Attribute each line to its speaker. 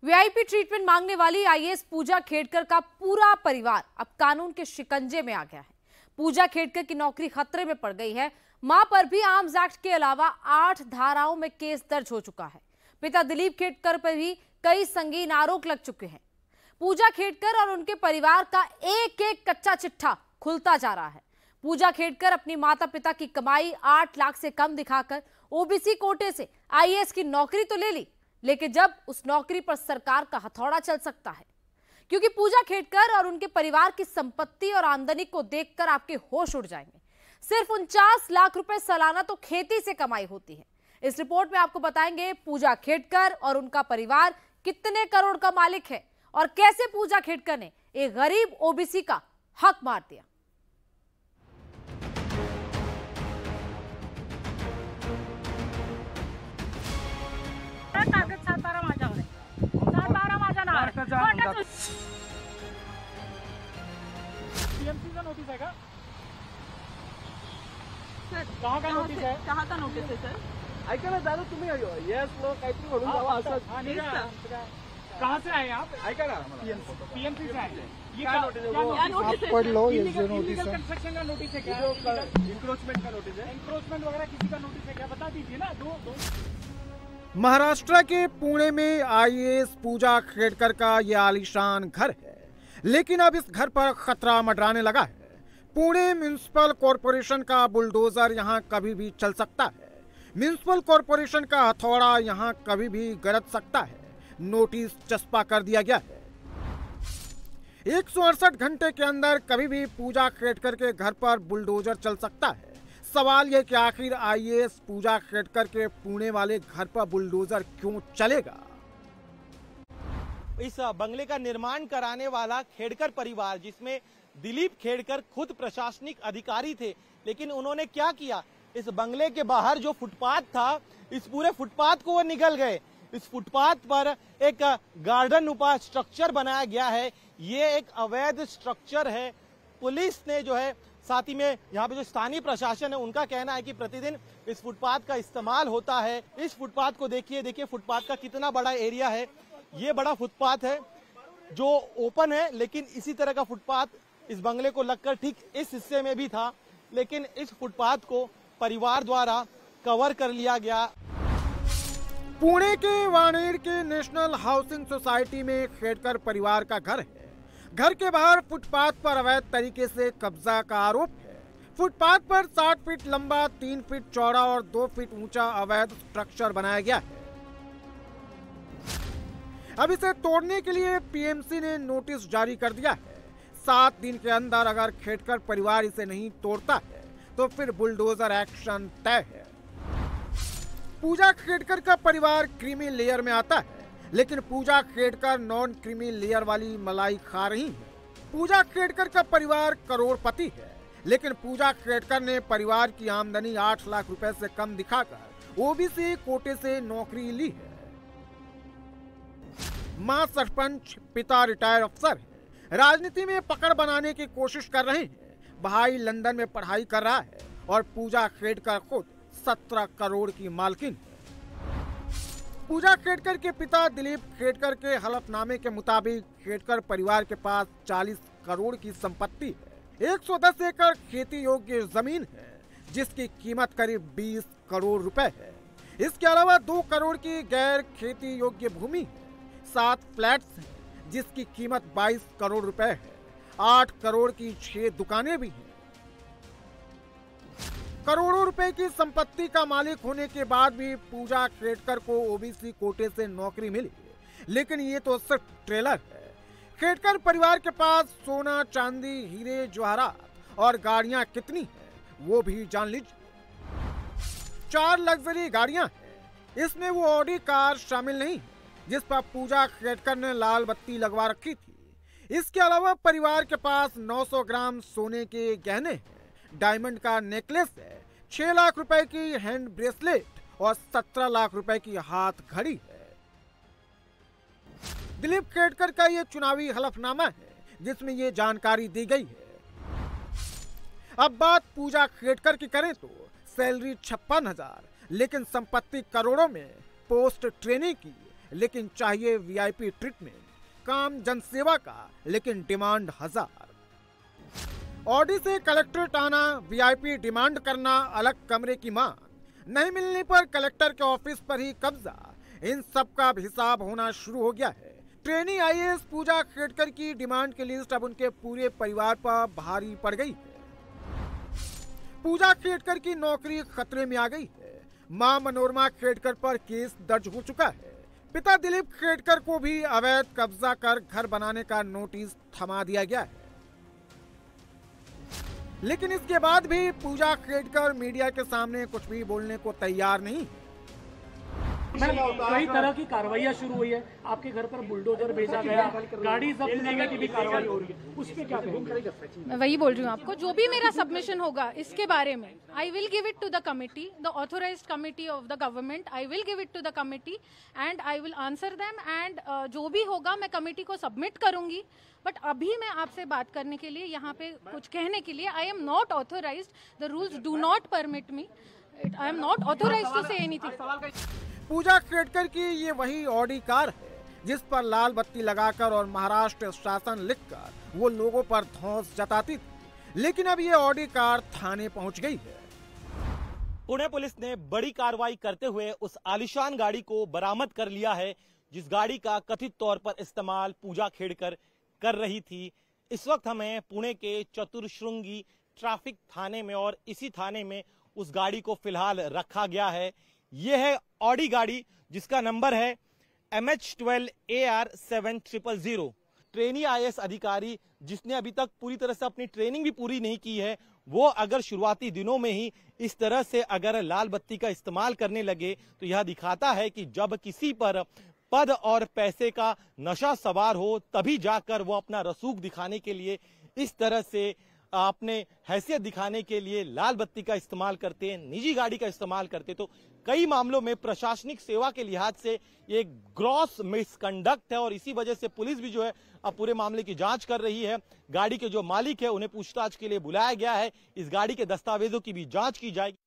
Speaker 1: VIP treatment मांगने वाली IAS पूजा खेड़कर का पूरा परिवार अब कानून के शिकंजे में आ गया है। पूजा खेड़कर की नौकरी खतरे में पड़ गई है। मां पर भी आर्म्स एक्ट के अलावा 8 धाराओं में केस दर्ज हो चुका है। पिता दिलीप खेड़कर पर भी कई संगीन आरोप लग चुके हैं। पूजा खेड़कर और उनके परिवार का एक एक कच्चा चिट्ठा खुलता जा रहा है। पूजा खेड़कर अपनी माता पिता की कमाई 8 लाख से कम दिखाकर ओबीसी कोटे से आईएएस की नौकरी तो ले ली, लेकिन जब उस नौकरी पर सरकार का हथौड़ा चल सकता है, क्योंकि पूजा खेड़कर और उनके परिवार की संपत्ति और आमदनी को देखकर आपके होश उड़ जाएंगे। सिर्फ 49 लाख रुपए सालाना तो खेती से कमाई होती है। इस रिपोर्ट में आपको बताएंगे पूजा खेड़कर और उनका परिवार कितने करोड़ का मालिक है और कैसे पूजा खेड़कर ने एक गरीब ओबीसी का हक मार दिया।
Speaker 2: पीएमसी का नोटिस है क्या? सर कहाँ का नोटिस है?
Speaker 3: कहाँ का नोटिस है सर?
Speaker 2: ऐका ना दादा, तुम्ही येस नो काहीतरी म्हणून जावा असं। कहाँ से आए आप? ऐका ना पीएमसी से आए। ये क्या नोटिस है?
Speaker 3: आप
Speaker 2: पढ़ लो, ये जो नोटिस है कंस्ट्रक्शन का नोटिस है क्या? इंक्रोचमेंट का नोटिस है। इंक्रोचमेंट वगैरह किसी का नोटिस है क्या? बता दीजिए ना। दो
Speaker 4: महाराष्ट्र के पुणे में आईएएस पूजा खेड़कर का ये आलीशान घर है, लेकिन अब इस घर पर खतरा मंडराने लगा है। पुणे म्युनिसिपल कॉरपोरेशन का बुलडोजर यहां कभी भी चल सकता है। म्युनिसिपल कॉरपोरेशन का हथौड़ा यहां कभी भी गरज सकता है। नोटिस चस्पा कर दिया गया है। 168 घंटे के अंदर कभी भी पूजा खेड़कर के घर पर बुलडोजर चल सकता है। सवाल यह कि आखिर आईएएस पूजा खेड़कर के पुणे वाले घर पर बुलडोजर क्यों चलेगा?
Speaker 5: इस बंगले का निर्माण कराने वाला खेड़कर परिवार, जिसमें दिलीप खेड़कर खुद प्रशासनिक अधिकारी थे, लेकिन उन्होंने क्या किया, इस बंगले के बाहर जो फुटपाथ था, इस पूरे फुटपाथ को वो निकल गए। इस फुटपाथ पर एक गार्डन रूपा स्ट्रक्चर बनाया गया है। ये एक अवैध स्ट्रक्चर है। पुलिस ने जो है, साथ ही में यहाँ पे जो स्थानीय प्रशासन है, उनका कहना है कि प्रतिदिन इस फुटपाथ का इस्तेमाल होता है। इस फुटपाथ को देखिए फुटपाथ का कितना बड़ा एरिया है। ये बड़ा फुटपाथ है जो ओपन है, लेकिन इसी तरह का फुटपाथ इस बंगले को लगकर ठीक इस हिस्से में भी था, लेकिन इस फुटपाथ को परिवार द्वारा कवर कर लिया गया।
Speaker 4: पुणे के वाणेर के नेशनल हाउसिंग सोसाइटी में खेड़कर परिवार का घर है। घर के बाहर फुटपाथ पर अवैध तरीके से कब्जा का आरोप है। फुटपाथ पर 60 फीट लंबा, 3 फीट चौड़ा और 2 फीट ऊंचा अवैध स्ट्रक्चर बनाया गया है। अब इसे तोड़ने के लिए पीएमसी ने नोटिस जारी कर दिया है। 7 दिन के अंदर अगर खेड़कर परिवार इसे नहीं तोड़ता है तो फिर बुलडोजर एक्शन तय है। पूजा खेड़कर का परिवार क्रीमी लेयर में आता है, लेकिन पूजा खेड़कर नॉन क्रीमी लेयर वाली मलाई खा रही है। पूजा खेड़कर का परिवार करोड़पति है, लेकिन पूजा खेड़कर ने परिवार की आमदनी 8 लाख रुपए से कम दिखाकर ओबीसी कोटे से नौकरी ली है। मां सरपंच, पिता रिटायर्ड अफसर है। राजनीति में पकड़ बनाने की कोशिश कर रहे हैं। भाई लंदन में पढ़ाई कर रहा है और पूजा खेड़कर खुद 17 करोड़ की मालकिन है। पूजा खेड़कर के पिता दिलीप खेड़कर के हलफनामे के मुताबिक खेड़कर परिवार के पास 40 करोड़ की संपत्ति है। 110 एकड़ खेती योग्य जमीन है, जिसकी कीमत करीब 20 करोड़ रुपए है। इसके अलावा 2 करोड़ की गैर खेती योग्य भूमि है। 7 फ्लैट्स हैं, जिसकी कीमत 22 करोड़ रुपए है। 8 करोड़ की 6 दुकानें भी हैं। करोड़ों रुपए की संपत्ति का मालिक होने के बाद भी पूजा खेड़कर को ओबीसी कोटे से नौकरी मिली, लेकिन ये तो सिर्फ ट्रेलर है। खेड़कर परिवार के पास सोना, चांदी, हीरे जवाहरात और गाड़ियां कितनी हैं, वो भी जान लीजिए। 4 लग्जरी गाड़ियां हैं। इसमें वो ऑडी कार शामिल नहीं है, जिस पर पूजा खेड़कर ने लाल बत्ती लगवा रखी थी। इसके अलावा परिवार के पास 900 ग्राम सोने के गहने हैं, डायमंड का नेकलेस है, 6 लाख रुपए की हैंड ब्रेसलेट और 17 लाख रुपए की हाथ घड़ी है। दिलीप खेड़कर का ये चुनावी हलफनामा है, जिसमें ये जानकारी दी गई है। अब बात पूजा खेड़कर की करें तो सैलरी 56,000, लेकिन संपत्ति करोड़ों में। पोस्ट ट्रेनिंग की, लेकिन चाहिए वीआईपी ट्रीटमेंट, काम जनसेवा का लेकिन डिमांड 1000। ऑडी से कलेक्ट्रेट आना, वीआईपी डिमांड करना, अलग कमरे की मांग, नहीं मिलने पर कलेक्टर के ऑफिस पर ही कब्जा, इन सब का हिसाब होना शुरू हो गया है। ट्रेनी आईएएस पूजा खेड़कर की डिमांड की लिस्ट अब उनके पूरे परिवार पर भारी पड़ गई है। पूजा खेड़कर की नौकरी खतरे में आ गई है। मां मनोरमा खेड़कर पर केस दर्ज हो चुका है। पिता दिलीप खेड़कर को भी अवैध कब्जा कर घर बनाने का नोटिस थमा दिया गया है। लेकिन इसके बाद भी पूजा खेड़कर मीडिया के सामने कुछ भी बोलने को तैयार नहीं।
Speaker 2: कई तरह की कार्रवाइयां शुरू हुई है, आपके घर पर बुलडोजर भेजा गया, गाड़ी जब्त करने की भी कार्रवाई हो रही है, उस पे क्या कहेंगे?
Speaker 3: मैं वही बोल रही हूँ आपको, जो भी मेरा सबमिशन होगा इसके बारे में I will give it to the committee, the authorized committee of the government. I will give it to the committee and I will answer them and जो भी होगा मैं कमिटी को सबमिट करूंगी। बट अभी मैं आपसे बात करने के लिए, यहाँ पे कुछ कहने के लिए, I am not authorised, the rules do not permit me, I am not authorised to say anything.
Speaker 4: Puja Khedkar की ये वही ऑडी कार है जिस पर लाल बत्ती लगाकर और महाराष्ट्र शासन लिखकर वो लोगों पर धौंस जताती थी, लेकिन अब ये ऑडी कार थाने पहुंच गई है।
Speaker 5: पुणे पुलिस ने बड़ी कार्रवाई करते हुए उस आलिशान गाड़ी को बरामद कर लिया है जिस गाड़ी का कथित तौर पर इस्तेमाल पूजा खेड़कर कर रही थी। इस वक्त हमें पुणे के चतुर्श्रृंगी ट्रैफिक थाने में और इसी थाने में उस गाड़ी को फिलहाल रखा गया है। यह है ऑडी गाड़ी जिसका नंबर है MH12AR7000। ट्रेनी आईएएस अधिकारी जिसने अभी तक पूरी तरह से अपनी ट्रेनिंग भी पूरी नहीं की है, वो अगर शुरुआती दिनों में ही इस तरह से अगर लाल बत्ती का इस्तेमाल करने लगे तो यह दिखाता है कि जब किसी पर पद और पैसे का नशा सवार हो तभी जाकर वो अपना रसूख दिखाने के लिए इस तरह से अपने हैसियत दिखाने के लिए लाल बत्ती का इस्तेमाल करते हैं, निजी गाड़ी का इस्तेमाल करते। तो कई मामलों में प्रशासनिक सेवा के लिहाज से ये ग्रॉस मिसकंडक्ट है और इसी वजह से पुलिस भी जो है अब पूरे मामले की जांच कर रही है। गाड़ी के जो मालिक है उन्हें पूछताछ के लिए बुलाया गया है। इस गाड़ी के दस्तावेजों की भी जांच की जाएगी।